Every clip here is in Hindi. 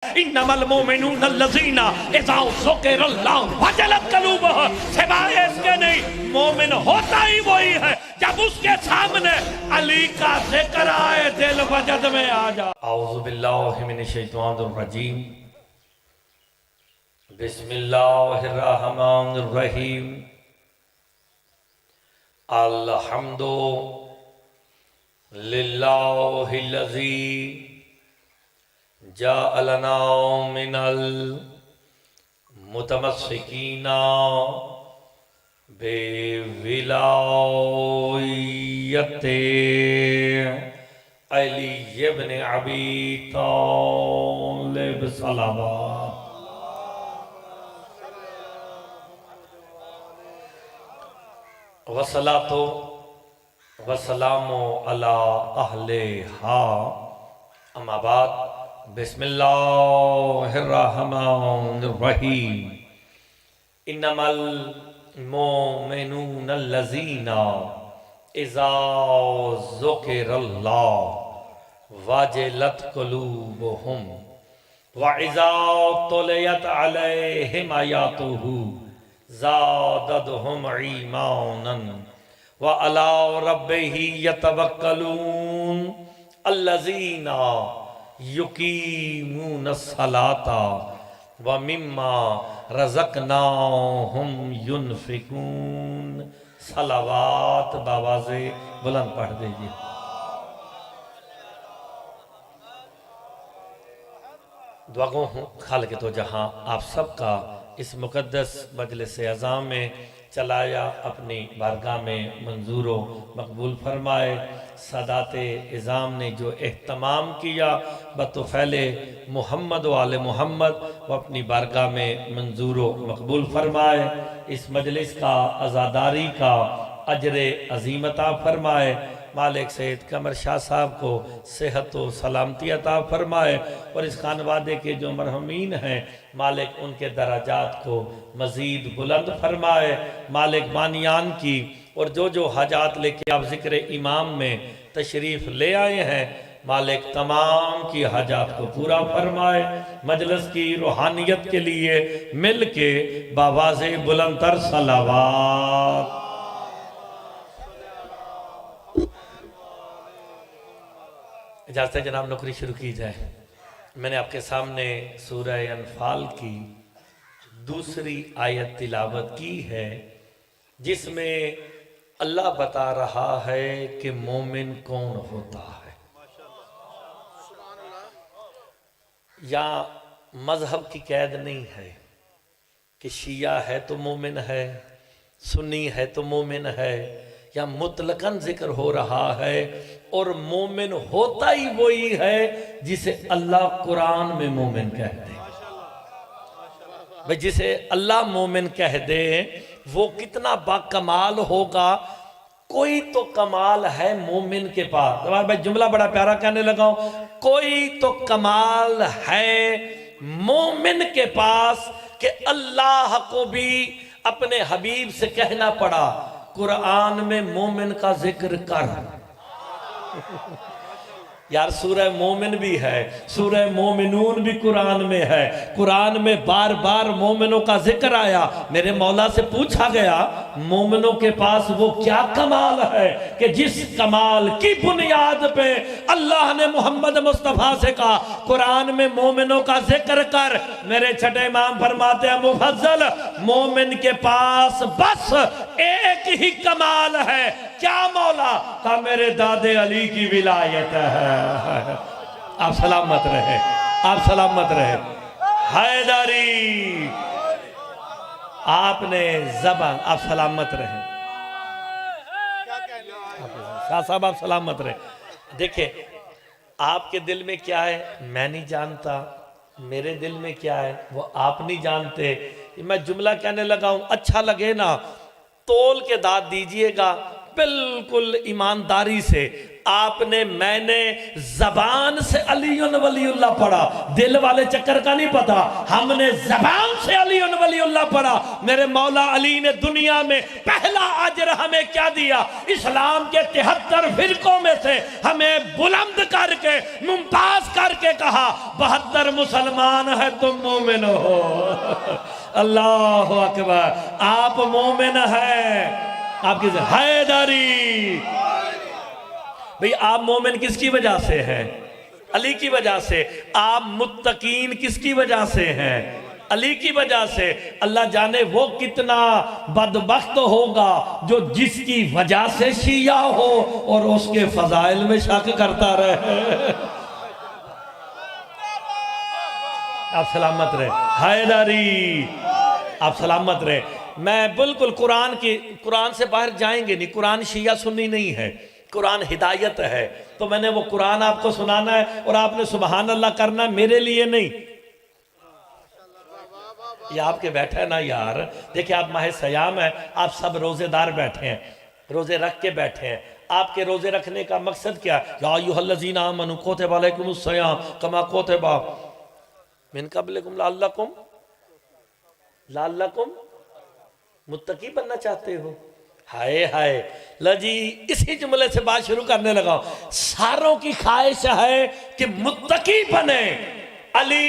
इन्नमल मोमिनून लज़ीना इज़ा ज़ुकिरल्लाहु वजलत क़ुलूबुहुम, सिवाय इसके नहीं, मोमिन होता ही वही है जब उसके सामने अली का जिक्र आए दिल वजद में आ जाए। औज़ु बिल्लाहि मिनश शैतानिर रजीम, बिस्मिल्लाहिर रहमानिर रहीम, अल्हम्दु लिल्लाहिल्लज़ी जाअलना मिनल मुतमस्सिकीना बेविलायते अली इब्न अबी तालिब सलावत। वसलातो वसलामो अला अहले हा अम्मा बाद, बिस्मिल्लाहिर्रहमानिर्रहीम। इन्नमल मोमिनून लज़ीना इज़ा ज़ुकिरल्लाहु वजलत क़ुलूबुहुम व इज़ा तुलियत अलैहिम आयातुहु ज़ादतहुम ईमानन व अला रब्बिही यतवक्कलून अल्लज़ीना युकीमूनस्सलाता व मिम्मा रज़क़नाहुम युनफ़िकून। सलावात बावाज़े बुलंद पढ़ दीजिए। दुआ गो हूँ खालिक़ तो जहाँ आप सबका इस मुक़द्दस मजलिस अज़ाम में चलाया अपनी बारगाह में मंजूर व मकबूल फरमाए। सादात इज़ाम ने जो एहतमाम किया बतौफ़ैले मोहम्मद व आले मोहम्मद वो अपनी बारगाह में मंजूर व मकबूल फरमाए। इस मजलिस का अज़ादारी का अजर अज़ीम अता फरमाए। मालिक सैयद कमर शाह साहब को सेहत व सलामती अता फरमाए और इस खानवादे के जो मरहूमीन हैं मालिक उनके दराजात को मज़ीद बुलंद फरमाए। मालिक बानियान की और जो हाजात लेके आप ज़िक्र इमाम में तशरीफ़ ले आए हैं मालिक तमाम की हाजात को पूरा फरमाए। मजलिस की रूहानियत के लिए मिल के बावाज़े बुलंदतर सलावात। इजाज़त है जनाब, नौकरी शुरू की जाए। मैंने आपके सामने सूरह अनफाल की दूसरी आयत तिलावत की है जिसमें अल्लाह बता रहा है कि मोमिन कौन होता है। या मजहब की कैद नहीं है कि शिया है तो मोमिन है, सुन्नी है तो मोमिन है, या मुतलकन जिक्र हो रहा है और मोमिन होता ही वही है जिसे अल्लाह कुरान में मोमिन कहते हैं। भाई जिसे अल्लाह मोमिन कह दे वो कितना बाकमाल होगा। कोई तो कमाल है मोमिन के पास। तुम्हारा भाई जुमला बड़ा प्यारा कहने लगा हूं, कोई तो कमाल है मोमिन के पास कि अल्लाह को भी अपने हबीब से कहना पड़ा कुरान में मोमिन का जिक्र कर। यार सूरह मोमिन भी है, सूरह मोमिनून भी कुरान में है। कुरान में बार बार मोमिनों का जिक्र आया। मेरे मौला से पूछा गया मोमिनों के पास वो क्या कमाल है कि जिस कमाल की बुनियाद पे अल्लाह ने मोहम्मद मुस्तफ़ा से कहा कुरान में मोमिनों का जिक्र कर। मेरे छठे इमाम फरमाते हैं मुफज्जल मोमिन के पास बस एक ही कमाल है। क्या मौला? का मेरे दादे अली की विलायत है। आप सलामत रहे, आप सलामत रहे। हैदरी आपने जबान, आप सलामत रहे। शाह साहब आप सलामत रहे। देखिए आपके दिल में क्या है मैं नहीं जानता, मेरे दिल में क्या है वो आप नहीं जानते। मैं जुमला कहने लगा हूं, अच्छा लगे ना तोल के दाद दीजिएगा बिल्कुल ईमानदारी से। आपने मैंने जबान से अलीउन वलीउल्लाह पढ़ा, दिल वाले चक्कर का नहीं पता, हमने जबान से अलीउन वलीउल्लाह पढ़ा। मेरे मौला अली ने दुनिया में पहला अजर हमें क्या दिया? इस्लाम के 73 फिरकों में से हमें बुलंद करके मुमताज करके कहा 72 मुसलमान है तुम मोमिन हो। अल्लाह अकबर, आप मोमिन हैं। आपकी हैदरी भाई, आप मोमिन किसकी वजह से हैं? अली की वजह से। आप मुत्तकीन किसकी वजह से हैं? अली की वजह से। अल्लाह जाने वो कितना बदबख्त होगा जो जिसकी वजह से शिया हो और उसके फजाइल में शक करता रहे। आप सलामत रहे हैदरी, आप सलामत रहे। मैं बिल्कुल कुरान से बाहर जाएंगे नहीं। कुरान शिया सुन्नी नहीं है, कुरान हिदायत है। तो मैंने वो कुरान आपको सुनाना है और आपने सुबहान अल्लाह करना है, मेरे लिए नहीं। ये आपके बैठे है ना यार, देखिए आप माह सयाम है, आप सब रोजेदार बैठे हैं, रोजे रख के बैठे हैं। आपके रोजे रखने का मकसद क्या? या अय्युहल्लज़ीना आमनू कुतिबा अलैकुमुस सियाम कमा कुतिबा मिन क़ब्लिकुम लअल्लकुम मुत्तकी बनना चाहते हो? हाय हाय लजी, इसी जुमले से बात शुरू करने लगा। सारों की ख्वाहिश है कि मुत्तकी बने। अली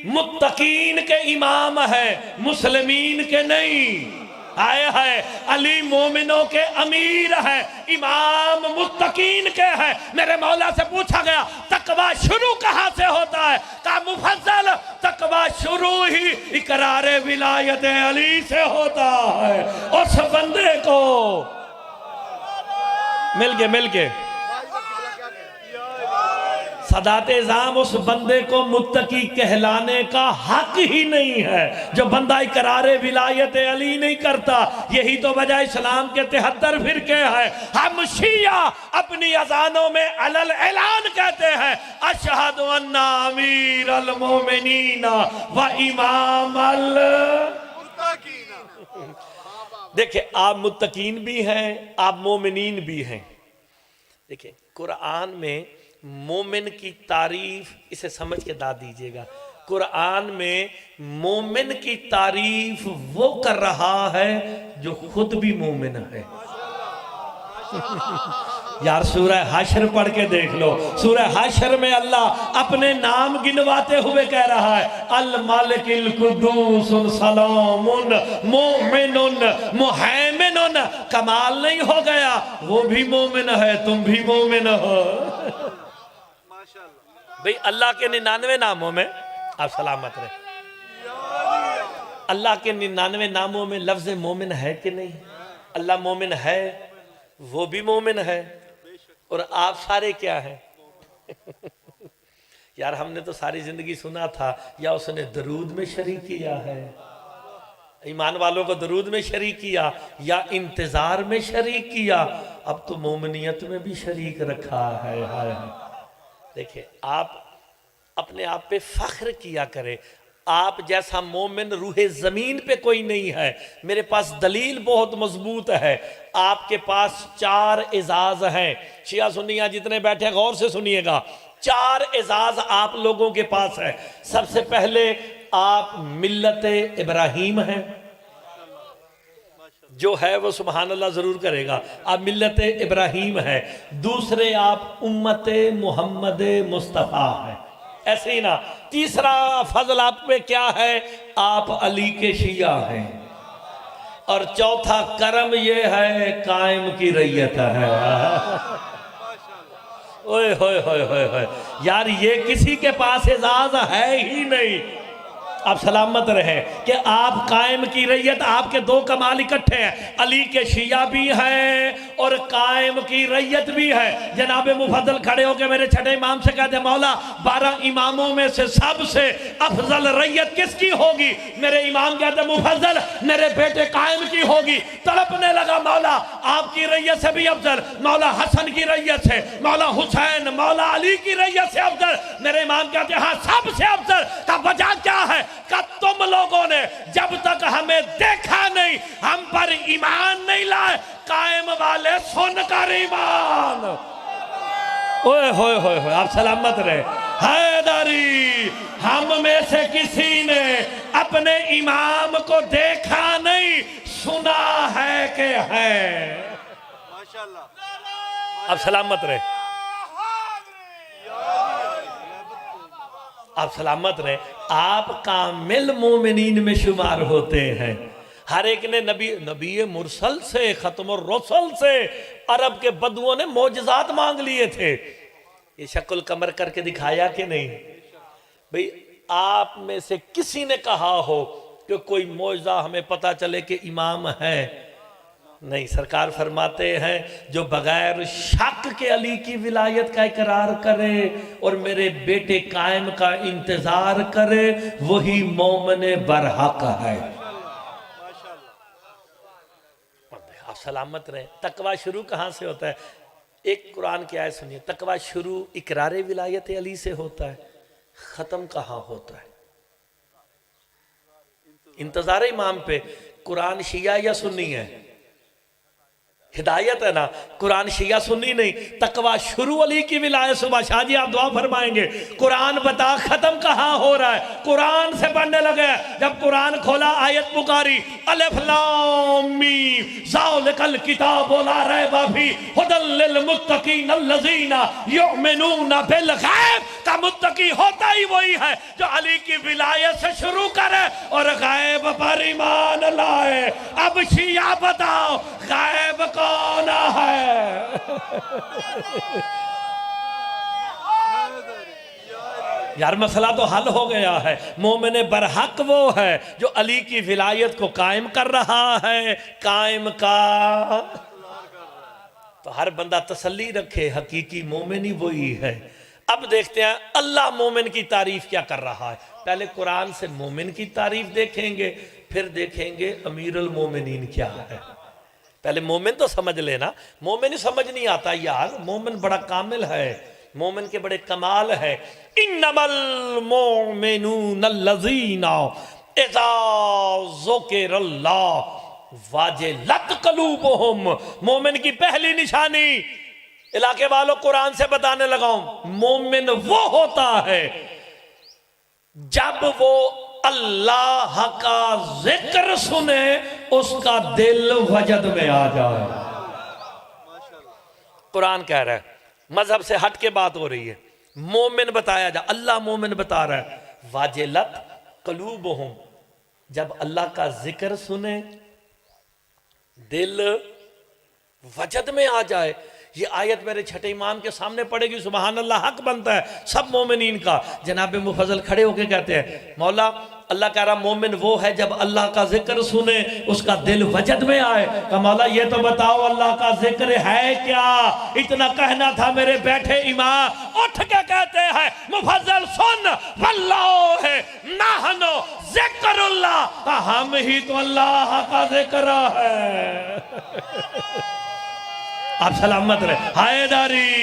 मुत्तकीन के इमाम है, मुस्लिमीन के नहीं। हाय हाय, अली मोमिनों के अमीर है, इमाम मुत्तकीन के है। मेरे मौला से पूछा गया तकवा शुरू कहां से होता है? कहा मुफज्जल, तकवा शुरू ही इकरार विलायत अली से होता है। उस बंदे को मिल के सदात इज़ाम उस बंदे को मुत्तकी कहलाने का हक ही नहीं है जो बंदा इकरारे विलायत अली नहीं करता। यही तो वजह इस्लाम के 73 फिरके हैं। हम शिया अपनी अजानों में अलल ऐलान कहते हैं अशहदु अन्ना अमीर अल मोमिनीन व इमाम अल मुत्तकीन। देखिए, आप मुत्तकीन भी हैं, आप मोमिनीन भी हैं। देखिए, कुरान में मोमिन की तारीफ, इसे समझ के दाद दीजिएगा, कुरान में मोमिन की तारीफ वो कर रहा है जो खुद भी मोमिन है। यार सूरह हश्र पढ़ के देख लो। सूरह हश्र में अल्लाह अपने नाम गिनवाते हुए कह रहा है अल मालिकिल कुद्दूस सलामुन मोमिनुन मुहैमिनुन। कमाल नहीं हो गया, वो भी मोमिन है, तुम भी मोमिन हो। भाई अल्लाह के 99 नामों में आप सलामत रहे। अल्लाह के 99 नामों में लफ्ज मोमिन है कि नहीं? अल्लाह मोमिन है, वो भी मोमिन है, और आप सारे क्या हैं? यार हमने तो सारी जिंदगी सुना था या उसने दरूद में शरीक किया है, ईमान वालों को दरूद में शरीक किया या इंतजार में शरीक किया, अब तो मोमिनियत में भी शरीक रखा है। देखिए, आप अपने आप पे फख्र किया करें। आप जैसा मोमिन रूहे ज़मीन पे कोई नहीं है। मेरे पास दलील बहुत मजबूत है। आपके पास 4 एजाज हैं। शिया सुन्निया जितने बैठे गौर से सुनिएगा, 4 एजाज आप लोगों के पास है। सबसे पहले आप मिल्लत इब्राहीम हैं, जो है वो सुबहान अल्लाह जरूर करेगा। आप मिल्लत इब्राहीम है। दूसरे आप उम्मत मोहम्मद मुस्तफ़ा है, ऐसे ही ना। तीसरा फजल आप पे क्या है? आप अली के शिया हैं। और चौथा करम ये है कायम की रैयत है। ओए होए होए होए होए, यार ये किसी के पास एजाज है ही नहीं। आप सलामत रहे कि आप कायम की रैयत, आपके 2 कमाल इकट्ठे हैं। अली के शिया भी हैं और कायम की रैयत भी है। जनाब मुफद्दल खड़े होकर मेरे छठे इमाम से कहते मौला 12 इमामों में से सबसे अफजल रैयत किसकी होगी? मेरे इमाम कहते मुफद्दल मेरे बेटे कायम की होगी। तड़पने लगा, मौला आपकी रैयत से भी अफजल, मौला हसन की रैयत से, मौला हुसैन, मौला अली की रैयत से अफजल। मेरे इमाम कहते हाँ सबसे अफजल। का वजह क्या है? का तुम लोगों ने जब तक हमें देखा नहीं, हम पर ईमान नहीं लाए। कायम वाले सुनकर ईमान, हो आप सलामत रहे। हैदरी, हम में से किसी ने अपने इमाम को देखा नहीं, सुना है कि है। माशाल्लाह, आप सलामत रहे, आप सलामत रहे। आप कामिल मोमिनीन में शुमार होते हैं। हर एक ने नबी मुरसल से, खत्म रसूल से अरब के बदुओं ने मोजज़ात मांग लिए थे। ये शक्ल कमर करके दिखाया कि नहीं? भाई आप में से किसी ने कहा हो कि कोई मोजज़ा हमें पता चले कि इमाम है? नहीं। सरकार फरमाते हैं जो बगैर शक के अली की विलायत का इकरार करे और मेरे बेटे कायम का इंतजार करे, वही मोमिन बरहक है। आप सलामत रहे। तकवा शुरू कहाँ से होता है? एक कुरान की आयत सुनिए। तकवा शुरू इकरार विलायत अली से होता है, खत्म कहाँ होता है? इंतजार इमाम पे। कुरान शिया या सुन्नी है? हिदायत है ना। कुरान शिया सुन्नी नहीं। तकवा शुरू अली की विलायत। सुबह शाह जी आप दुआ फरमाएंगे। कुरान बता खत्म कहाँ हो रहा है? कुरान से पढ़ने लगे। जब कुरान खोला, आयत पुकारी, अलिफ लाम मीम ज़ालिकल किताबु ला रैब फीह हुदल लिल मुत्तकीन अल्लज़ीना युमिनूना बिल गैब। का मुत्तकी होता ही वही है जो अली की विलायत से शुरू करे और गैब पर ईमान लाए। अब शिया बताओ गैब कौन है? यार मसला तो हल हो गया है। मोमिन बरहक वो है जो अली की विलायत को कायम कर रहा है। कायम का तो हर बंदा तसल्ली रखे, हकीकी मोमिन ही वही है। अब देखते हैं अल्लाह मोमिन की तारीफ क्या कर रहा है। पहले कुरान से मोमिन की तारीफ देखेंगे, फिर देखेंगे अमीरुल मोमिनीन क्या है। पहले मोमिन तो समझ लेना। मोमिन ही समझ नहीं आता यार। मोमिन बड़ा कामिल है, मोमिन के बड़े कमाल है। इन्नमल मोमिनून अल्लज़ीना इज़ा ज़ुकिरल्लाह वजिलत क़ुलूबुहुम। मोमिन की पहली निशानी, इलाके वालों कुरान से बताने लगाऊं, मोमिन वो होता है जब वो अल्लाह का जिक्र सुने उसका दिल वजद में आ जाए। कुरान कह रहा है, मजहब से हट के बात हो रही है। मोमिन बताया जा, अल्लाह मोमिन बता रहा है। वाजिलत क़ुलूबुहुम, जब अल्लाह का जिक्र सुने दिल वजद में आ जाए। ये आयत मेरे छठे इमाम के सामने पड़ेगी, सुबहान अल्लाह, हक बनता है सब मोमिनीन का। जनाब मुफज्जल खड़े होके कहते हैं, मौला अल्लाह कह रहा मोमिन वो है जब अल्लाह का जिक्र सुने उसका दिल वजद में आए। का मौला ये तो बताओ अल्लाह का जिक्र है क्या? इतना कहना था मेरे बैठे इमाम उठ के कहते हैं, मुफज्जल सुन, वल्लाहि नहनु ज़िक्रुल्लाह, हम ही तो अल्लाह का जिक्र है। आप सलामत रहे। हैदरी,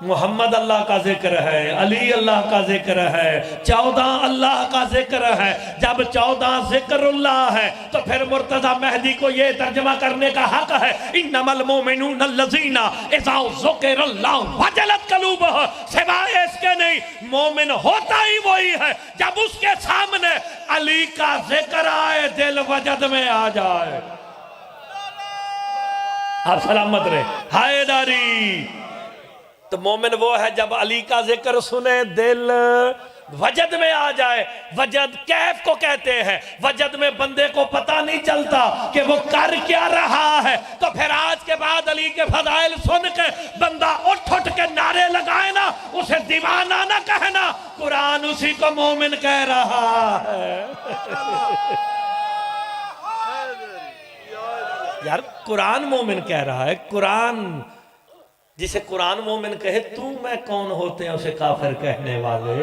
मोहम्मद अल्लाह का जिक्र है, अली अल्लाह का जिक्र है, 14 अल्लाह का जिक्र है। जब 14 जिक्रुल्लाह है तो फिर मुर्तजा मेहदी को ये तर्जमा करने का हक है, इन्नमल मोमिनून अल्लज़ीना इज़ा ज़ुकिरल्लाह वजलत क़ुलूबुहुम। सिवाय इसके नहीं, मोमिन होता ही वही है जब उसके सामने अली का जिक्र आए, दिल वजद में आ जाए। आप सलामत रहे। हैदरी, तो मोमिन वो है जब अली का जिक्र सुने दिल वजद में आ जाए। वजद कैफ को कहते हैं। वजद में बंदे को पता नहीं चलता कि वो कर क्या रहा है। तो फिर आज के बाद अली के फजाइल सुन के बंदा उठ उठ के नारे लगाए ना, उसे दीवाना ना कहना। कुरान उसी को मोमिन कह रहा है। यार कुरान मोमिन कह रहा है। कुरान जिसे कुरान मोमिन कहे, तू मैं कौन होते हैं उसे काफिर कहने वाले।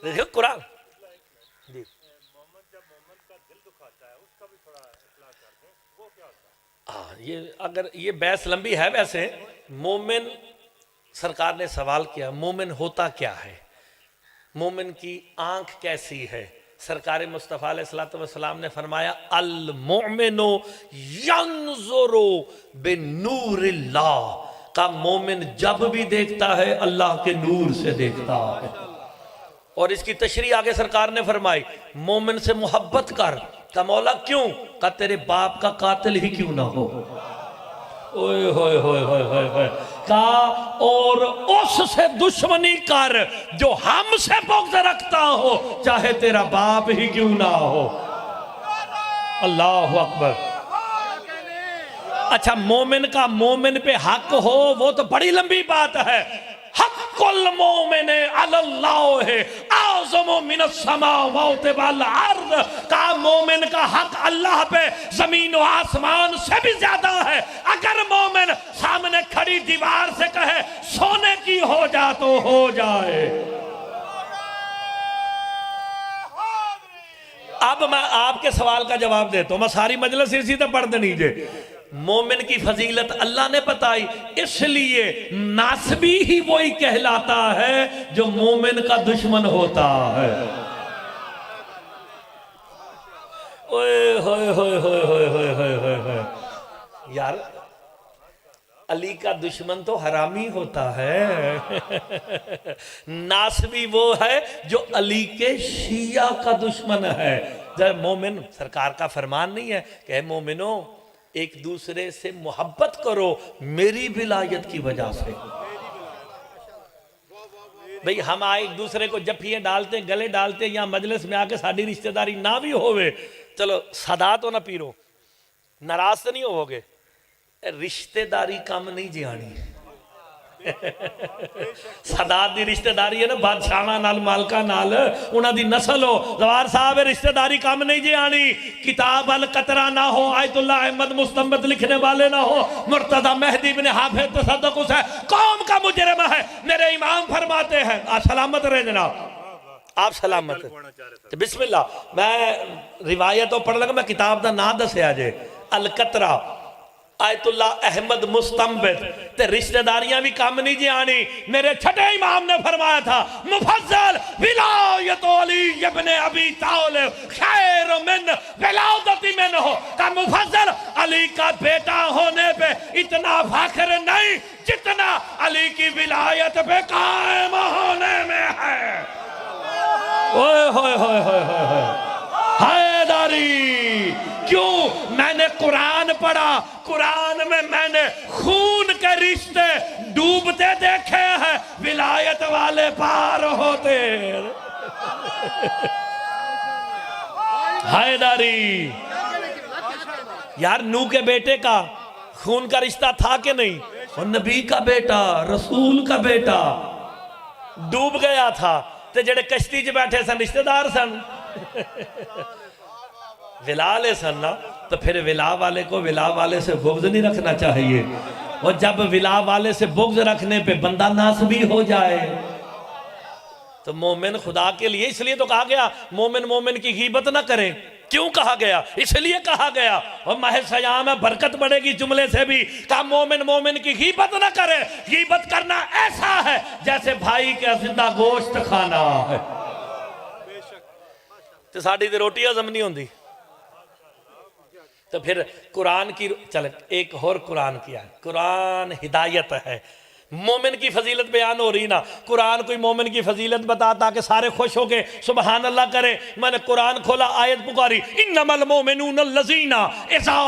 देखो कुरान ये अगर ये बहस लंबी है। वैसे मोमिन, सरकार ने सवाल किया मोमिन होता क्या है, मोमिन की आंख कैसी है। सरकार मुस्तफ़ा अलैहिस्सलातु वस्सलाम ने फरमाया, अल मोमिनो यंजुरु बिनूरिल्लाह, का मोमिन जब भी देखता है अल्लाह के नूर से देखता है। और इसकी तशरी आगे सरकार ने फरमाई, मोमिन से मोहब्बत कर। का मौला क्यों? का तेरे बाप का कातिल ही क्यों ना हो। ओए होए होए होए होए होए। का और उससे दुश्मनी कर जो हमसे बुग़्ज़ रखता हो, चाहे तेरा बाप ही क्यों ना हो। अल्लाह अकबर। अच्छा, मोमिन का मोमिन पे हक हो वो तो बड़ी लंबी बात है। हक़्क़ुल मोमिन अलल्लाह है आज़मु मिनस समावाति वल अर्द। का मोमिन का हक अल्लाह पे जमीन और आसमान से भी ज्यादा है। अगर मोमिन सामने खड़ी दीवार से कहे सोने की हो जा तो हो जाए। अब मैं आपके सवाल का जवाब देता हूं। मैं सारी मजलिस इसी तो पढ़ देनी जे। मोमिन की फजीलत अल्लाह ने बताई, इसलिए नासबी ही वही कहलाता है जो मोमिन का दुश्मन होता है। ओए होए होए होए होए होए होए होए होए। यार अली का दुश्मन तो हरामी होता है। नासबी वो है जो अली के शिया का दुश्मन है। जब मोमिन, सरकार का फरमान नहीं है कि मोमिनो एक दूसरे से मोहब्बत करो मेरी विलायत की वजह से। भाई हम आए एक दूसरे को जफ्फियां डालते, गले डालते, या मजलिस में आके साड़ी रिश्तेदारी ना भी होवे, चलो सदा तो ना पीरो, नाराज तो नहीं होवोगे। रिश्तेदारी कम नहीं जियानी। सदात दी रिश्तेदारी है ना बादशाह नाल, मालका नाल, उन्हां दी नस्ल हो। जवार साहब रिश्तेदारी कम नहीं जियानी। किताब अल कतरा ना हो, आयतुल्लाह अहमद मुस्तंबत लिखने वाले ना हो, मुर्तजा मेहदी बिन हाफिज तसद्दुक है, कौम का मुजरिम है। मेरे इमाम फरमाते हैं, आप सलामत रहे जनाब, आप सलामत। तो बिस्मिल्लाह, मैं रिवायत तो पढ़ लगा, मैं किताब का नाम दसिया जे, अल कतरा आयतुल्लाह अहमद मुस्तंबित। ते रिश्तेदारियां भी कम नहीं जी आनी। मेरे छठे इमाम ने फरमाया था, मुफज्जल विलायत अली इब्ने अबी तालिब खैर मिन विलादती मिन हो। का मुफज्जल अली का बेटा होने पे इतना फख्र नहीं जितना अली की विलायत पे कायम होने में है। ओए होए होए होए होए। हैदरी क्यों? मैंने कुरान पढ़ा, कुरान में मैंने खून के रिश्ते डूबते देखे हैं, विलायत वाले पार होते। हैदरी यार, नू के बेटे का खून का रिश्ता था कि नहीं? और नबी का बेटा, रसूल का बेटा डूब गया था, तो जेड़े कश्ती च बैठे सन रिश्तेदार सन, विला सन ना। तो फिर विला वाले को विला वाले से बुग़्ज़ नहीं रखना चाहिए। और जब विला वाले से बुग़्ज़ रखने पे बंदा नासबी हो जाए तो मोमिन खुदा के लिए, इसलिए तो कहा गया मोमिन मोमिन की गीबत ना करे। क्यों कहा गया? इसलिए कहा गया, और माह सयाम में बरकत बढ़ेगी जुमले से भी। कहा मोमिन मोमिन की गीबत ना करे। गीबत करना ऐसा है जैसे भाई का जिंदा गोश्त खाना है। तो साड़ी तो रोटी हजम नहीं होती। तो फिर कुरान की, चल एक और कुरान किया, कुरान हिदायत है। मोमिन की फजीलत बयान हो रही ना, कुरान कोई मोमिन की फजीलत बताता कि सारे खुश हो गए सुबहान अल्लाह करे। मैंने कुरान खोला, आयत पुकारी, इन्नमल मोमिनून लजीना इज़ा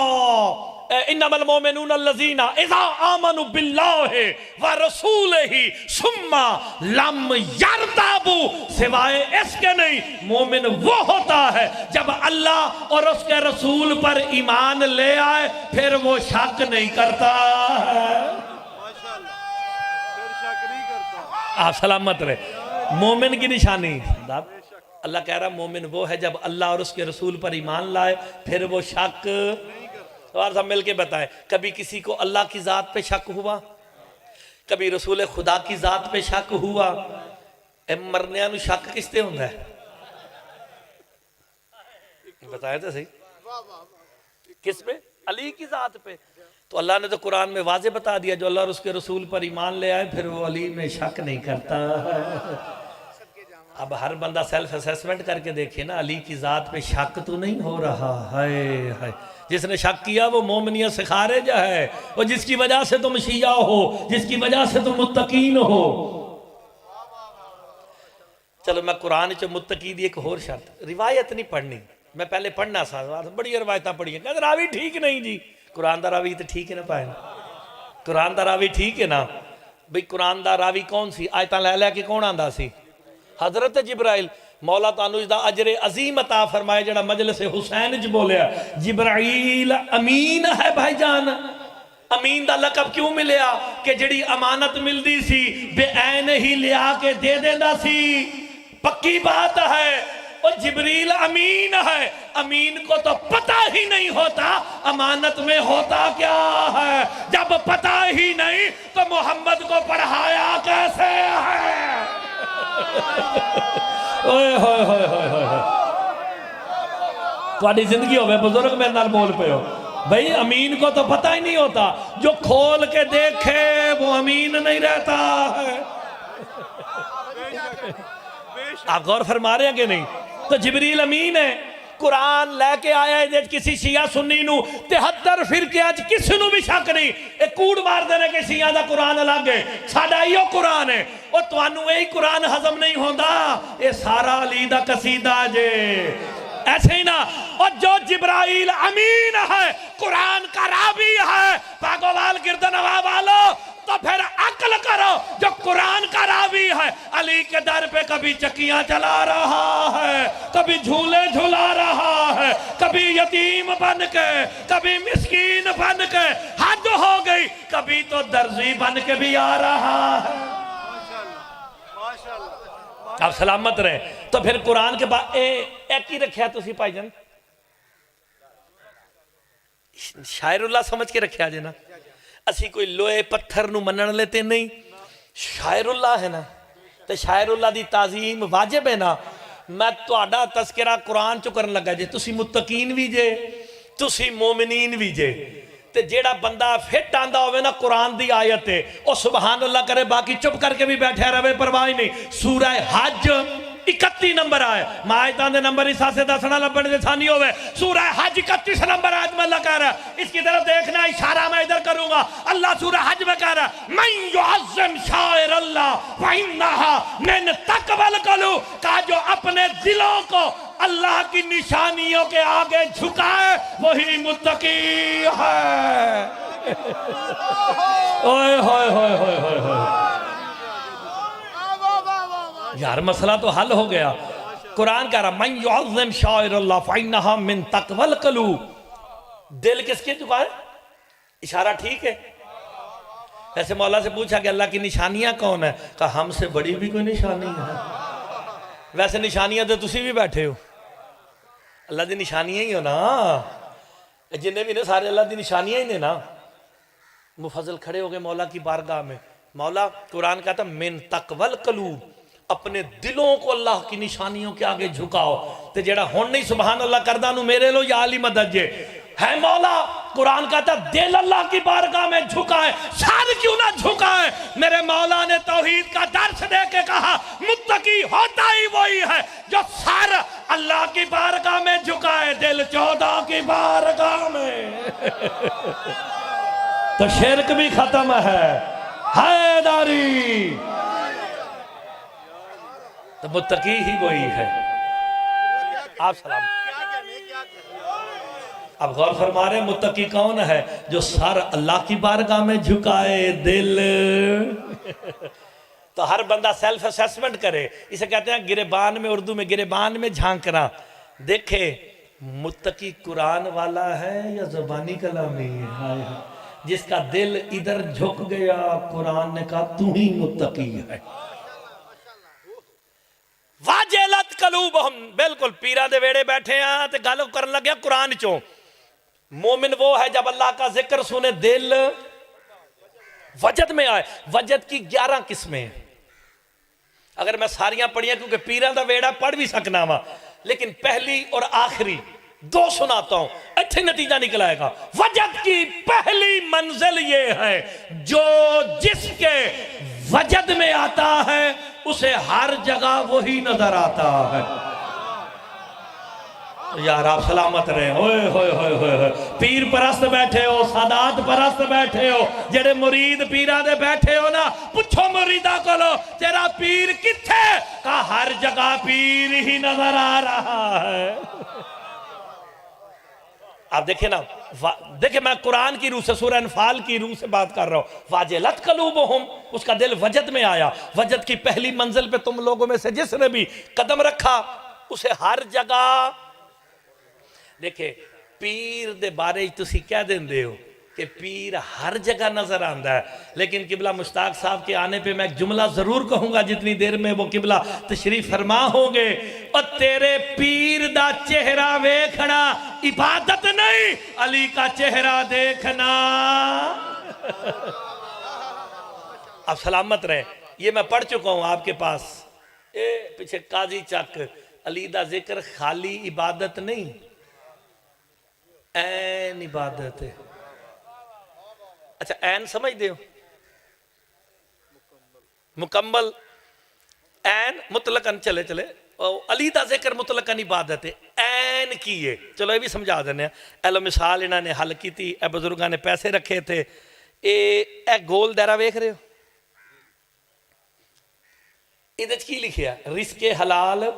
इन्नमल मोमिनून लजीना इज़ा आमनु बिल्लाहि व रसूलिही सुम्मा लम यरताबू। सिवाय इसके नहीं, मोमिन वो होता है जब अल्लाह और उसके रसूल पर ईमान ले आए, फिर वो शक नहीं करता है। आप सलामत रहे। मोमिन की निशानी अल्लाह कह रहा, मोमिन वो है जब अल्लाह और उसके रसूल पर ईमान लाए, फिर वो शक। और सब मिल के बताएं, कभी किसी को अल्लाह की ज़ात पे शक हुआ? कभी रसूल खुदा की ज़ात पे शक हुआ? मरने नू शक किसते होंदा है? बताया तो सही, किस पे? अली की ज़ात पे। तो अल्लाह ने तो कुरान में वाज़े बता दिया, जो अल्लाह और उसके रसूल पर ईमान ले आए फिर वो अली में शक नहीं करता। अब हर बंदा सेल्फ असेसमेंट करके देखे ना, अली की ज़ात पे शक तो नहीं हो रहा है। जिसने शक किया वो मोमिनियत से खारिज है, वो जिसकी वजह से तुम शिया हो, जिसकी वजह से तुम मुत्तकीन हो। चलो मैं कुरान च मुत्तकी दी एक होर शर्त, रिवायत नहीं पढ़नी। मैं पहले पढ़ना सा, बड़ी रवायत पढ़ी, कहते रावी ठीक नहीं जी। कुरान दा रावी तो ठीक है ना पाए, कुरान दा रावी ठीक है ना भाई। कुरान दा रावी कौन सी? आयतां लै लै के कौन आंदा सी? हजरत जिब्राइल। मौला तानू इसदा अजरे अजीम अता फरमाए जड़ा मजलिस हुसैन च बोलिया, जिब्राइल अमीन है भाईजान। अमीन दा लकब क्यों मिलया कि जड़ी अमानत मिलदी सी बेऐन ही लिया के दे देंदा सी। पक्की बात है, और जिब्रील अमीन है। अमीन को तो पता ही नहीं होता अमानत में होता क्या है। जब पता ही नहीं तो मोहम्मद को पढ़ाया कैसे है? ओए होए होए होए होए, तुम्हारी जिंदगी होवे बुजुर्ग मेरे नाल बोल पे हो भाई। अमीन को तो पता ही नहीं होता, जो खोल के देखे वो अमीन नहीं रहता है। आप गौर फरमा रहे हैं कि नहीं? तो जिब्रील अमीन है। कुरान लैके आया है किसी शिया सुन्नी नू 73 फिरके अज किसी नू भी शक नहीं, एक कूड़ मार देने के शिया दा कुरान अलग है, साडा इहो कुरान है। और तुहानू यही कुरान हजम नहीं होता, ये सारा अली दा कसीदा जे। ऐसे ही ना, और जो जिब्राइल अमीन है, कुरान का रावी है, पागोवाल गिरदनवा वालो, तो फिर अक्ल करो। जो कुरान का रावी है, अली के दर पे कभी चक्कियां चला रहा है, कभी झूले झुला रहा है, कभी यतीम बन के, कभी मिस्कीन बन के, हद हो गई, कभी तो दर्जी बन के भी आ रहा है। आप सलामत रहे। तो फिर कुरान के बाद एक ही रखा तुसी भाईजान, शायरुल्लाह समझ के रखा जे ना। असी कोई लोहे पत्थर नू मनन लेते नहीं, शायरुल्लाह है ना, तो शायरुल्लाह दी ताजीम वाजिब है ना। मैं तुहाडा तस्करा कुरान चो करन लगा जे, तुसी मुत्तकीन भी जे, तुसी मोमिनीन भी जे। ते जेड़ा बंदा फिट आंदा होवे ना कुरान दी आयत है, ओ सुभान अल्लाह करे, बाकी चुप करके भी बैठा रहे, परवाह नहीं। सूरह हज 31 नंबर आए, मायता दे नंबर इस से दसना लबड़ जसानी होवे। सूरह हज 31 नंबर आज मैं लगा रहा, इसकी तरफ देखना, इशारा मैं इधर करूंगा। अल्लाह सूरह हज में कह रहा, मन युअज़्ज़िम शाइर अल्लाह फइन्नहा मिन तक़वल क़ुलूब, का जो अपने दिलों को अल्लाह की निशानियों के आगे झुकाए वही मुत्तकी है। ओए होए होए होए होए होए, यार मसला तो हल हो गया। कुरान कह रहा, मन युअज़्ज़िम शाइर अल्लाह फइन्नहा मिन तक़वल क़ुलूब। दिल किसके झुका है? इशारा ठीक है। ऐसे मौला से पूछा कि अल्लाह की निशानियां कौन है? कहा हमसे बड़ी भी कोई निशानी है। वैसे निशानियां तो तुसी भी बैठे हो, अल्लाह दी निशानियां ही हो ना, जिन्हें भी ने सारे अल्लाह दी निशानियां ही ने ना। मुफज्जल खड़े हो गए मौला की बारगाह में। मौला कुरान कहता मिन तक़वल क़ुलूब, अपने दिलों को अल्लाह की निशानियों के आगे झुकाओ। तो जेड़ा हुण नहीं सुभान अल्लाह करदा नु मेरे लो या अली मदद जे है। मौला कुरान कहता दिल अल्लाह की बारगाह में झुकाए, सर क्यों ना झुकाए? मेरे मौला ने तौहीद का दर्स दे के कहा, मुत्तकी होता ही वही है जो सर अल्लाह की बारगाह में झुकाए, दिल 14 की बारगाह में। तो शिरक भी खत्म है, हैदारी। तो मुत्तकी ही वही है। आप सलाम। अब गौर फरमा रहे मुत्तकी कौन है? जो सर अल्लाह की बारगाह में झुकाए, दिल। तो हर बंदा सेल्फ असेसमेंट करे, इसे कहते हैं गिरेबान में, उर्दू में गिरेबान में झांकना। देखे मुत्तकी कुरान वाला है या ज़बानी कलामी है? जिसका दिल इधर झुक गया, कुरान ने कहा तू ही मुत्तकी है। वाजलत कलूबहुम, बिल्कुल पीरा दे वेड़े बैठे हैं ते गल करन लगे कुरान चो। मोमिन वो है जब अल्लाह का जिक्र सुने दिल वजद में आए। वजद की 11 किस्में हैं, अगर मैं सारियां पढ़ियां क्योंकि पीरा दा वेड़ा पढ़ भी सकना वा, लेकिन पहली और आखिरी 2 सुनाता हूं, अच्छे नतीजा निकल आएगा। वजद की पहली मंजिल ये है, जो जिसके वजद में आता है उसे हर जगह वही नजर आता है। यार आप सलामत रहे। होए होए होए होए, पीर परस्त बैठे हो, सादात परस्त बैठे हो, जेड़े मुरीद पीरा दे बैठे हो ना, पूछो मुरीदा को लो तेरा पीर किथे का, हर जगह पीर ही नजर आ रहा है। आप देखे ना, देखे मैं कुरान की रूह से, सूरह अनफाल की रूह से बात कर रहा हूं। वाजिलत कलूबुहुम, उसका दिल वजद में आया। वजद की पहली मंजिल पे तुम लोगों में से जिसने भी कदम रखा उसे हर जगह, देखे पीर दे बारे तुसी कह देंदे हो कि पीर हर जगह नजर आता है, लेकिन किबला मुश्ताक साहब के आने पे मैं एक जुमला जरूर कहूंगा जितनी देर में वो किबला तशरीफ फरमा होंगे। और तेरे पीर दा चेहरा वेखना इबादत नहीं, अली का चेहरा देखना। आप सलामत रहे। ये मैं पढ़ चुका हूं आपके पास, पीछे काजी चक, अली दा जिक्र खाली इबादत नहीं, ऐन इबादत है। अच्छा ऐन समझते हो? मुकम्मल ऐन मुतलकन, चले चले अली दा जिक्र मुतलकन इबादत है, ऐन की है। चलो ये भी समझा देने। एलो मिसाल इन्होंने हल की थी, ए बुजुर्गों ने पैसे रखे थे। ए गोल दायरा वेख रहे हो, इहदे च की लिखिया? रिस्के हलाल।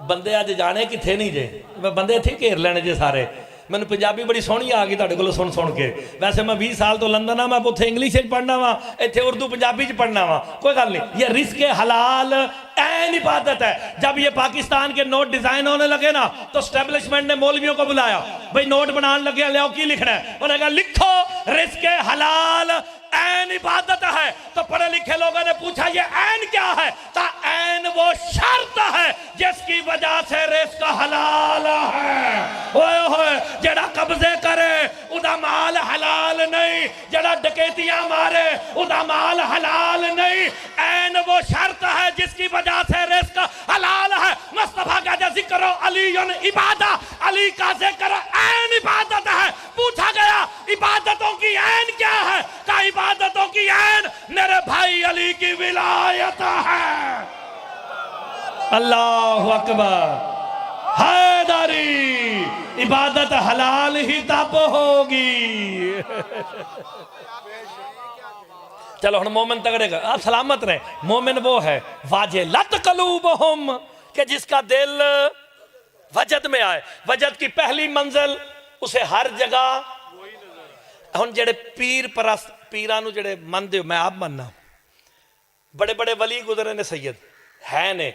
बंदे अज जाने किथे नहीं जे, मैं बंदे इत्थे घेर लेने जे सारे। मैंने पंजाबी बड़ी सोहनी आ गई तुहाडे कोलों सुन सुन के। वैसे मैं 20 साल तो लंदन आ, मैं उत्थे इंग्लिश पढ़ना वा, इत्थे उर्दू पंजाबी च पढ़ना वा, कोई गल नहीं। ये रिस्क हलाल ऐन इबादत है। जब ये पाकिस्तान के नोट डिजाइन होने लगे ना, तो स्टैब्लिशमेंट ने मौलवियों को बुलाया, भाई नोट बनाने लगे, लियाओ की लिखना है। उन्होंने कहा लिखो रिस्क हलाल ऐन इबादत है। तो पढ़े लिखे लोगों ने पूछा ये ऐन क्या है? तो ऐन वो शर्त है जिसकी वजह से रिस्क हलाल है। ओए होए, जेड़ा कब्जे करे उदा माल हलाल नहीं, जेड़ा डकैतियां मारे उदा माल हलाल नहीं। ऐन वो शर्त है जिसकी वजह से रिस्क हलाल है। मुस्तफा का जिक्र अलीयुन इबादा, अली का जिक्र ऐन इबादत है। पूछा गया इबादतों की ऐन क्या है? का इबादतों की ऐन मेरे भाई अली की विलायत है। अल्लाह अकबर। हैदरी, इबादत हलाल ही तब होगी। चलो हम मोमिन तगड़े का, आप सलामत रहे। मोमिन वो है वाजिलत कलूबुहुम, कि जिसका दिल वजद में आए। वजद की पहली मंजिल उसे हर जगह। हुण जेड़े पीर परस्त, पीरां नूं जेड़े मनदे हो, मैं आप मनना, बड़े बड़े वली गुजरे ने, सैयद है ने,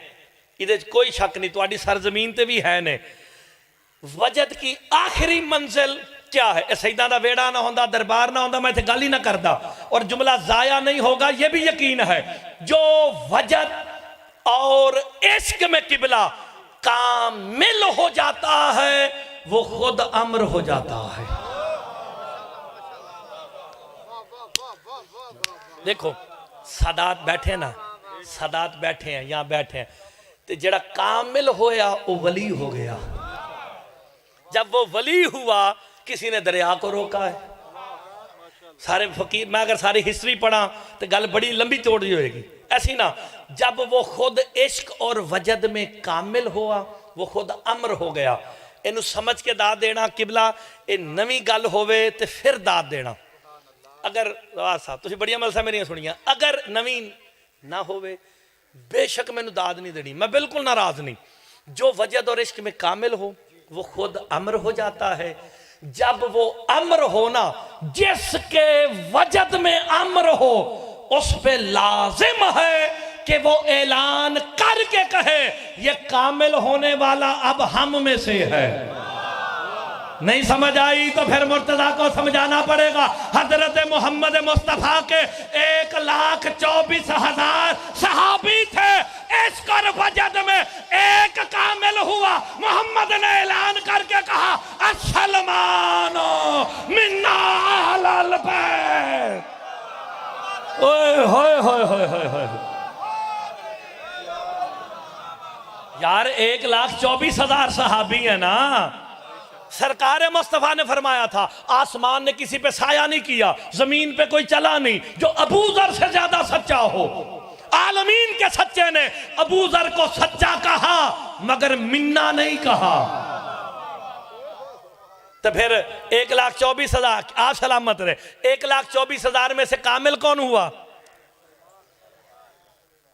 इहदे कोई शक नहीं, तुहाडी सरजमीन ते भी है ने। वजद की आखिरी मंजिल क्या है? सईदा दा वेड़ा ना होंदा, दरबार ना होंदा, मैं इत्थे गल ही ना करदा, और जुमला जाया नहीं होगा ये भी यकीन है। जो वजद और इश्क में किबला कामिल हो जाता है, वो खुद अम्र हो जाता है। देखो सादात बैठे ना, सादात बैठे हैं, यहां बैठे हैं, तो जड़ा कामिल होया वो वली हो गया। जब वो वली हुआ, किसी ने दरिया को रोका है? सारे फकीर, मैं अगर सारी हिस्ट्री पढ़ा तो गल बड़ी लंबी चौड़ी होएगी, ऐसी ना। जब वो खुद इश्क और वजद में कामिल हुआ, वो खुद अमर हो गया। इनू समझ के दाद देना किबला, ये नवी गल होवे तो फिर दाद देना। अगर साहब तुम बड़िया मलसा मेरिया सुनिया, अगर नवी ना होवे बेशक मैनू दाद नहीं देनी, मैं बिल्कुल नाराज नहीं। जो वजद और इश्क में कामिल हो वो खुद अमर हो जाता है। जब वो अमर हो ना, जिसके वजद में अमर हो, उस पे लाजिम है कि वो ऐलान करके कहे ये कामिल होने वाला अब हम में से है। नहीं समझ आई तो फिर मुर्तजा को समझाना पड़ेगा। हजरत मोहम्मद मुस्तफा के 1,24,000 सहाबी थे, इश्क और वजद में एक कामिल हुआ। मोहम्मद ने ऐलान करके कहा अस्सलमानो मिन्ना अहलल बैत। ओए होए होए होए होए यार, 1,24,000 सहाबी है ना, सरकार मुस्तफा ने फरमाया था, आसमान ने किसी पे साया नहीं किया, जमीन पे कोई चला नहीं जो अबू जर से ज्यादा सच्चा हो। आलमीन के सच्चे ने अबू जर को सच्चा कहा मगर मिन्ना नहीं कहा। तो फिर 1,24,000, आप सलामत रहे, 1,24,000 में से कामिल कौन हुआ?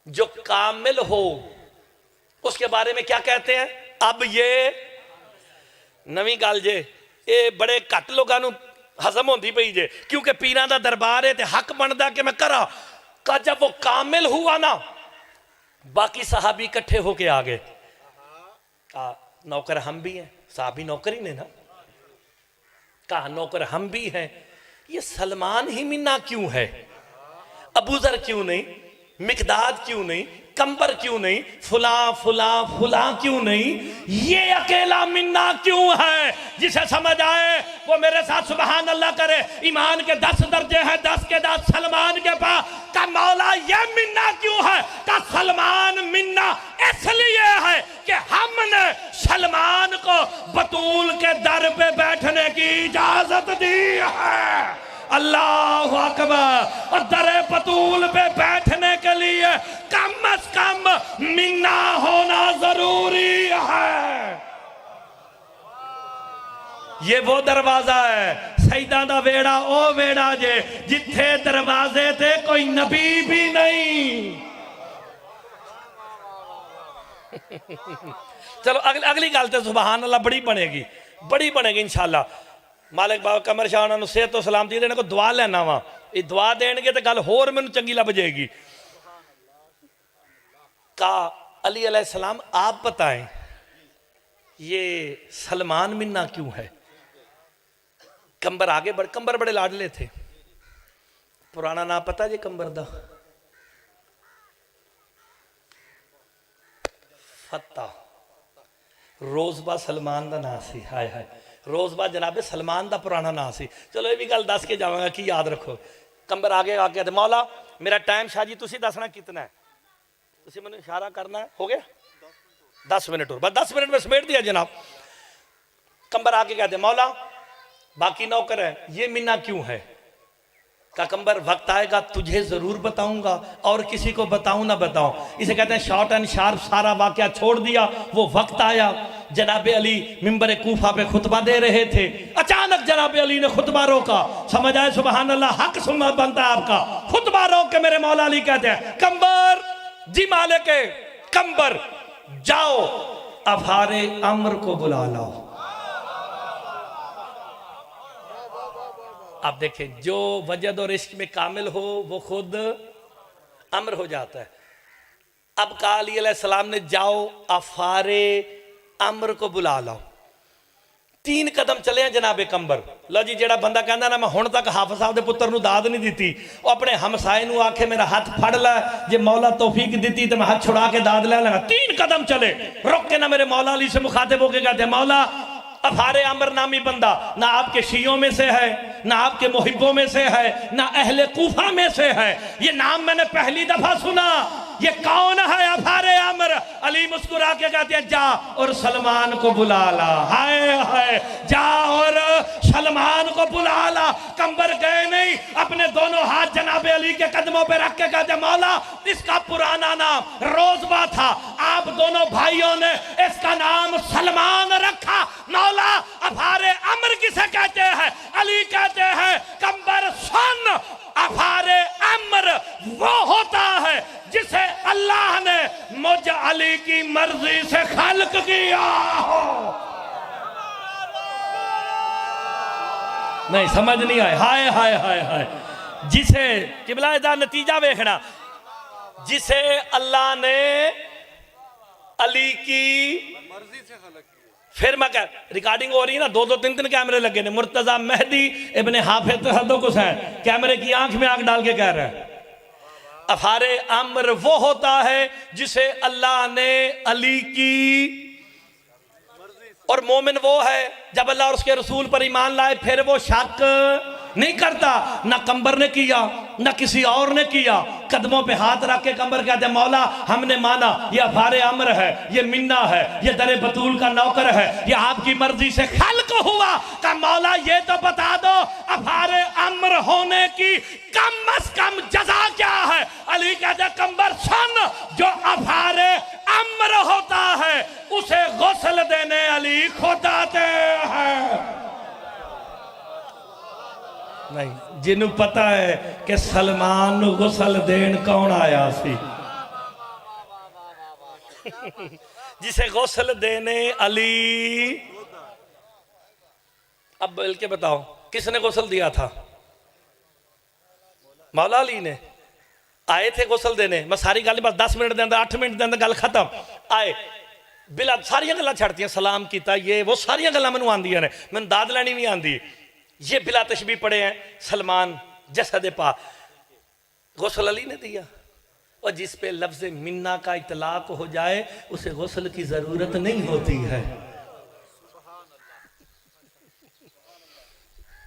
जो कामिल हो उसके बारे में क्या कहते हैं? अब ये नवी गल जे ये बड़े घट लोगों हजम होती पई जे, क्योंकि पीरां दा दरबार है तो हक बनता कि मैं करा का। जब वो कामिल हुआ ना, बाकी सहाबी इकट्ठे होके आ गए, नौकर हम भी हैं, सहाबी नौकर ही ने ना, कहा नौकर हम भी हैं। ये सलमान ही मिन्ना क्यों है? अबू जर क्यों नहीं? मिकदाद क्यों नहीं? कंबर क्यों नहीं? फुला फुला फुला क्यों नहीं? ये अकेला मिन्ना क्यों है? जिसे समझ आए वो मेरे साथ सुबहान अल्लाह करे। ईमान के 10 दर्जे हैं, 10 के 10 सलमान के पास। का मौला ये मिन्ना क्यों है? का सलमान मिन्ना इसलिए है कि हमने सलमान को बतूल के दर पे बैठने की इजाजत दी है। अल्लाह अकबर। और दरे बतूल पे बैठने के लिए कम से कम मिन्ना होना जरूरी है। ये वो दरवाजा है, सईदा दा वेड़ा ओ वेड़ा जे जिथे दरवाजे थे कोई नबी भी नहीं। चलो अगली गल तो सुभान अल्लाह बड़ी बनेगी इंशाअल्लाह। मालिक बाबा कमर शाह उन्होंने सेहत तो सलामती देने को दुआ लेना वा, ये दुआ देंगे तो गल होर मैनू चंगी लभ जाएगी। का अली अलैहिस्सलाम आप बताएं ये सलमान मिन्ना क्यों है? कंबर आगे कंबर बड़े लाडले थे। पुराना नाम पता जी कंबर दा? फत्ता। रोजबा सलमान का नाम सी। हाय हाय, रोजबा जनाबे सलमान का पुराना नाम सी। चलो ये भी गल दस के जावांगा कि याद रखो। कंबर आगे आके मौला मेरा टाइम शाह जी तुसी दसना कितना है, तुसी मैंने इशारा करना है। हो गया 10 मिनट और, बस 10 मिनट में समेट दिया जनाब। कंबर आके कहते मौला बाकी नौकर है, ये मिन्ना क्यों है? का कंबर वक्त आएगा तुझे जरूर बताऊंगा, और किसी को बताऊं ना बताऊं। इसे कहते हैं शॉर्ट एंड शार्प। सारा वाकया छोड़ दिया, वो वक्त आया। जनाबे अली मिंबर कूफा पे खुतबा दे रहे थे, अचानक जनाबे अली ने खुतबा रोका। समझ आए सुबहान अल्लाह, हक सुनना बनता है आपका। खुतबा रोक के मेरे मौला अली कहते हैं कंबर जी मालिक कंबर जाओ अफारे अम्र को बुला लाओ। आप देखें जो वजद और इश्क में कामिल हो वो खुद अम्र हो जाता है। अब कहा अली अलैहिस्सलाम ने जाओ अफारे अम्र को बुला लाओ। 3 कदम चले हैं जनाबे कंबर। लो जी जेड़ा बंदा कहना ना मैं हुण तक हाफिज साहब दे पुत्र नूं दाद नहीं दी, वो अपने हमसाए नूं आखे मेरा हाथ फड़ ला, जे मौला तौफीक दी तो मैं हाथ छुड़ा के दाद ले लगा। 3 कदम चले, रुक के ना मेरे मौला अली से मुखातिब होके कहते मौला अफारे अमर नामी बंदा ना आपके शियों में से है, ना आपके मुहिब्बों में से है, ना अहले कूफा में से है। ये नाम मैंने पहली दफा सुना, ये कौन है अफारे अमर? अली मुस्कुरा के कहते हैं जा और सलमान को बुला ला। हाय हाय, जा और सलमान को बुला ला। कंबर गए नहीं, अपने दोनों हाथ जनाबे अली के कदमों पे रख के कहते मौला इसका पुराना नाम रोजबा था, आप दोनों भाइयों ने इसका नाम सलमान रखा। मौला अफारे अमर किसे कहते हैं? अली कहते हैं कंबर सुन, अफारे अमर वो होता है जिसे अल्लाह ने मुझ अली की मर्जी से खल्क किया हो। नहीं समझ नहीं आए? हाय हाय हाय हाय। जिसे किबला दा नतीजा देखना, जिसे अल्लाह ने अली की मर्जी से खल्क किया। फिर मैं कह रिकॉर्डिंग हो रही है ना, 2-2 3-3 कैमरे लगे ने। मुर्तजा मेहदी इब्ने हाफिज हदोकुस है, कैमरे की आंख में आंख डाल के कह रहा है अफारे अम्र वो होता है जिसे अल्लाह ने अली की, और मोमिन वो है जब अल्लाह और उसके रसूल पर ईमान लाए फिर वो शक नहीं करता, ना कंबर ने किया ना किसी और ने किया। कदमों पे हाथ रख के कंबर कहते मौला हमने माना ये अफारे अम्र है, ये मिन्ना है, ये दरे बतूल का नौकर है, ये आपकी मर्जी से खल्क हुआ। का मौला ये तो बता दो अफारे अम्र होने की कम अज कम जजा क्या है। अली कहते कंबर सुन, जो अफारे अम्र होता है उसे गुस्ल देने अली खुद आते हैं। नहीं, जिन्हों पता है कि सलमान नू गुस्ल देन कौन आया सी जिसे गुस्ल देने अली। अब बोल के बताओ किसने गुस्ल दिया था? मौला अली ने। आए थे गुस्ल देने, मैं सारी गल बस 10 मिनट के अंदर 8 मिनट के अंदर गल खत्म। आए बिला सारिया गल्लां छड्डतियां, सलाम किया ये वो सारिया गल्लां मैनूं आंदियां ने, मैनूं दाद लैनी भी आंदी। ये बिला तशबी पढ़े हैं सलमान जसद पा, गुस्ल अली ने दिया। और जिस पे लफ्ज़ मिन्ना का इतलाक हो जाए उसे गुस्ल की जरूरत नहीं होती है।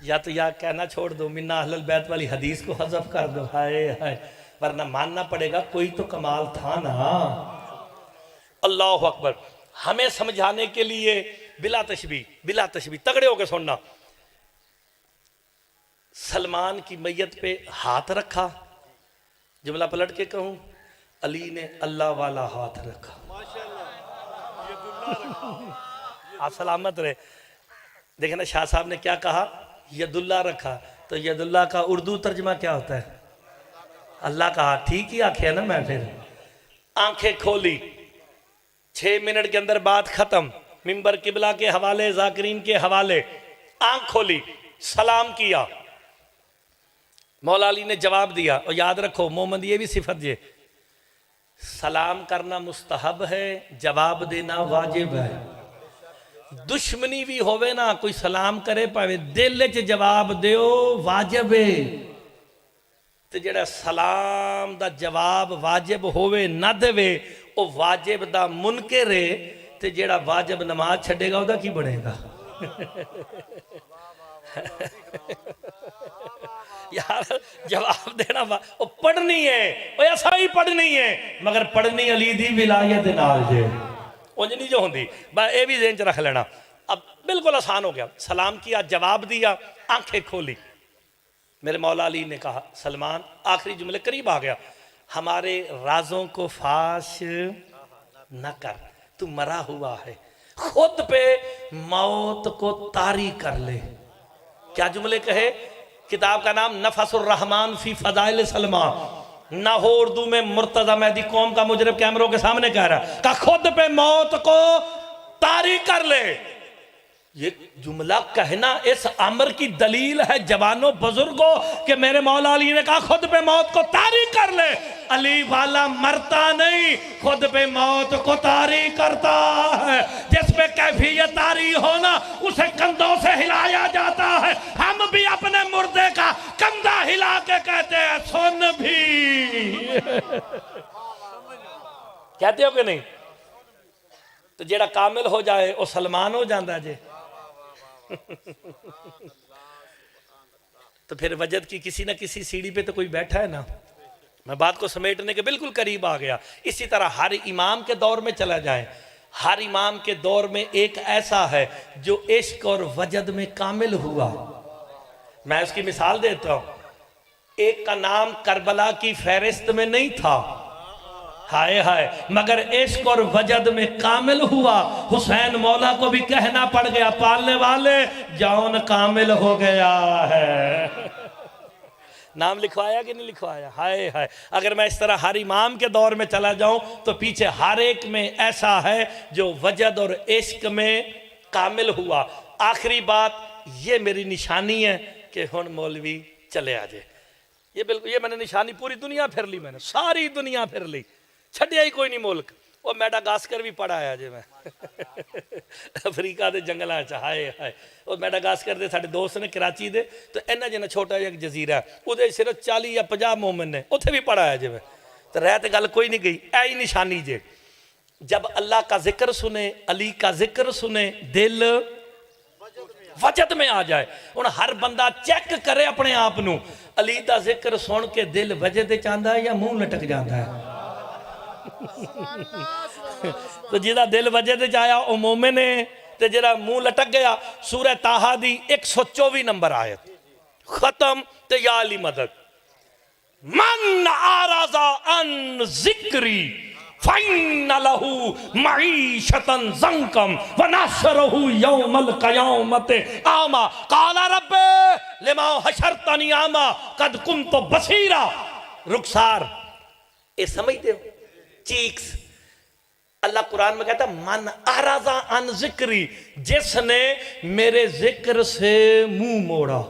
या तो या कहना छोड़ दो मिन्ना अहलुल बैत वाली हदीस को हज़फ कर दो, हाय हाय, वरना मानना पड़ेगा कोई तो कमाल था ना। अल्लाह अकबर। हमें समझाने के लिए बिला तशबी तगड़े होकर सुनना। सलमान की मैयत पे हाथ रखा, जुमला पलट के कहूं, अली ने अल्लाह वाला हाथ रखा। आप सलामत रहे। देखे ना शाह साहब ने क्या कहा, यदुल्ला रखा। तो यदुल्ला का उर्दू तर्जमा क्या होता है? अल्लाह का हाथ। ठीक ही आखे ना मैं। फिर आंखें खोली, 6 मिनट के अंदर बात खत्म, मिंबर किबला के हवाले, जाकिरीन के हवाले। आंख खोली, सलाम किया, मौला अली ने जवाब दिया। और याद रखो मोहम्मद ये भी सिफत जे, सलाम करना मुस्तहब है, जवाब देना वाजिब है। दुश्मनी भी होवे ना, कोई सलाम करे पावे दिल च जवाब दियो वाजिब है। ते जेड़ा सलाम दा जवाब वाजिब होवे ना देवे वो वाजिब दा मुनकर है। ते जेड़ा वाजिब नमाज छड़ेगा ओदा की बनेगा? यार जवाब देना वो पढ़नी है, वो ऐसा ही पढ़नी है, मगर पढ़नी अली दी विलायत नाल जे, उंज नहीं जो होंदी। बस ये भी ज़हन च रख लेना। अब बिल्कुल आसान हो गया। सलाम किया, जवाब दिया, आंखें खोली। मेरे मौला अली ने कहा सलमान, आखिरी जुमले करीब आ गया, हमारे राजों को फाश न कर, तू मरा हुआ है, खुद पे मौत को तारी कर ले। क्या जुमले कहे? किताब का नाम नफसुर रहमान फी फजाइल सलमान। ना हो उर्दू में मुर्तजा मेहदी कौम का मुजरिब कैमरों के सामने कह रहा का खुद पे मौत को तारी कर ले। ये जुमला कहना इस अमर की दलील है जवानों बुजुर्गों कि मेरे मौला अली ने कहा खुद पे मौत को तारी कर ले। अली वाला मरता नहीं, खुद पे मौत को तारी करता है। जिस पे कैफियत तारी होना उसे कंधों से हिलाया जाता है। हम भी अपने मुर्दे का कंधा हिला के कहते हैं सुन भी। कहते हो कि नहीं? तो जेड़ा कामिल हो जाए वो सलमान हो जाता जे। तो फिर वजद की किसी ना किसी सीढ़ी पे तो कोई बैठा है ना। मैं बात को समेटने के बिल्कुल करीब आ गया। इसी तरह हर इमाम के दौर में चला जाए, हर इमाम के दौर में एक ऐसा है जो इश्क और वजद में कामिल हुआ। मैं उसकी मिसाल देता हूं। एक का नाम करबला की फहरिस्त में नहीं था, हाय हाय, मगर इश्क और वजद में कामिल हुआ। हुसैन मौला को भी कहना पड़ गया पालने वाले जौन कामिल हो गया है। नाम लिखवाया कि नहीं लिखवाया? हाय हाय। अगर मैं इस तरह हर इमाम के दौर में चला जाऊं तो पीछे हर एक में ऐसा है जो वजद और इश्क में कामिल हुआ। आखिरी बात ये मेरी निशानी है कि हुन मौलवी चले आ जाए। ये बिल्कुल ये मैंने निशानी पूरी दुनिया फिर ली, मैंने सारी दुनिया फिर ली, छड़िया ही कोई नहीं मुल्क। वो मैडागास्कर भी पढ़ा है जे मैं अफ्रीका के जंगलों च। हाय हाय। वो मैडागास्कर के साडे दोस्त ने कराची दे, तो इन्ना जिन्ना छोटा जिहा जजीरा उहदे सिर्फ 40 या 50 मोमिन ने, उत्थे भी पढ़ा है जे मैं। तो रह तो गल कोई नहीं गई, ऐ निशानी जे। जब अल्लाह का जिक्र सुने, अली का जिक्र सुने, दिल वजद में आ जाए। हुण हर बंदा चेक करे अपने आप नूं, अली दा जिक्र सुन के दिल वजद च आंदा है या मुंह लटक जाता है? तो जिहदा दिल वजद च आया वह मोमिन है, ते जिहड़ा मुंह लटक गया। सूरह ताहा दी 124 नंबर आयत खत्म ते या अली मदद। मन आराजा अन जिक्री फ़इन्न लहू मईशतन ज़ंकम व नहशरहू यौमल क़यामति आमा क़ाला रब्बे लिमा हशरतनी आमा क़द कुन्तु बसीरा। रुखसार ये समझते हो? चीक्स अल्लाह कुरान में कहता मन आराजा अन जिक्री, जिसने मेरे जिक्र से मुंह मोड़ा।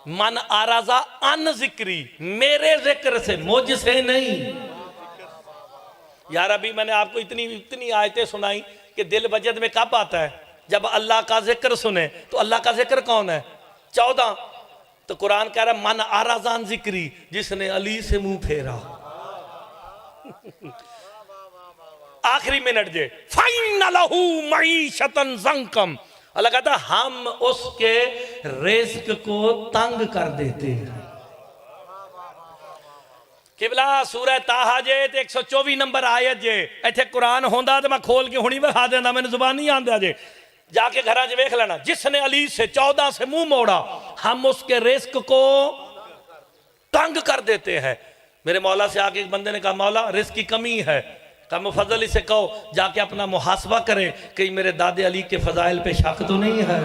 मन आराजा अन जिक्री, मेरे जिक्र से, मुझसे नहीं। यार अभी मैंने आपको इतनी इतनी आयतें सुनाई कि दिल वजद में कब आता है? जब अल्लाह का जिक्र सुने। तो अल्लाह का जिक्र कौन है? 14। तो कुरान कह रहा मन आराजा अन जिक्री, जिसने अली से मुंह फेरा। आखिरी मिनट जे फ़इन्न लहू मईशतन ज़ंकम, अल्लाह कहता हम उसके रिज़्क को तंग कर देते हैं। किबला सूरह ताहा जे 124 नंबर आयत जे, इत्थे कुरान होंदा तो मैं खोल के हुणी विखा देंदा, मैंने जुबान नहीं आंदा जे, जाके घर च वेख लेना। जिसने अली से 14 से मुंह मोड़ा, हम उसके रिज़्क को तंग कर देते हैं। मेरे मौला से आके एक बंदे ने कहा मौला रिज़्क की कमी है। कहा मुफज़्ज़ल इसे कहो जाके अपना मुहासबा करे कि मेरे दादे अली के फजाइल पे शक तो नहीं है।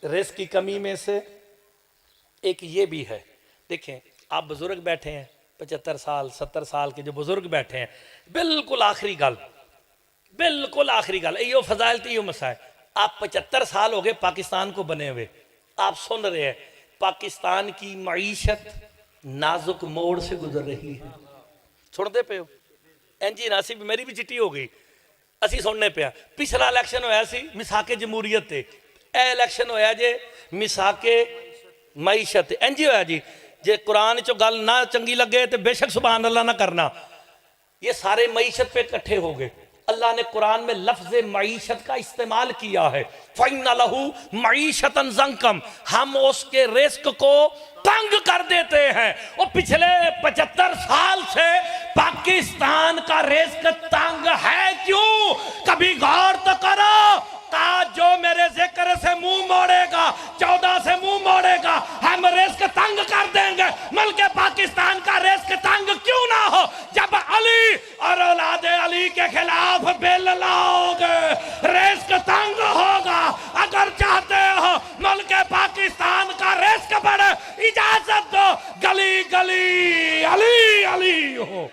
रिज़्क की कमी में से एक ये भी है। देखें आप बुजुर्ग बैठे हैं 75 साल 70 साल के जो बुजुर्ग बैठे हैं, बिल्कुल आखिरी गल, बिल्कुल आखिरी गल, यो फजाइल तो यो मसा है। आप 75 साल हो गए पाकिस्तान को बने हुए, आप सुन रहे हैं पाकिस्तान की मईशत नाजुक मोड़ से गुजर रही है। सुनते पे हो? एनजी नासी भी मेरी भी चिट्ठी हो गई, असी सुनने पे। पिछला इलैक्शन होया सी मिसाके जमहूरीयत ते, ए इलैक्शन होया जे मिसाके मईशत। एनजी होया जी, जे कुरान चो गल ना चंगी लगे तो बेशक सुभान अल्लाह ना करना। ये सारे मईशत पे इकट्ठे हो गए। अल्लाह ने कुरान में लफ्ज़ मईशत का इस्तेमाल किया है। फ़इन्न लहू मईशतन ज़ंकम, हम उसके रिज़्क को तंग कर देते हैं। और पिछले 75 साल से पाकिस्तान का रिज़्क तंग है क्यों? कभी गौर तो करो। आज जो मेरे जिक्र से मुंह मोड़ेगा, 14 से मुंह मोड़ेगा, हम रिज़्क तंग कर देंगे। मुल्क पाकिस्तान का रिज़्क तंग क्यों ना हो? जब अली और औलादे अली के खिलाफ बिल लाओगे रिज़्क तंग होगा। अगर चाहते हो मुल्क पाकिस्तान का रिज़्क बढ़े, इजाजत दो गली गली अली अली हो।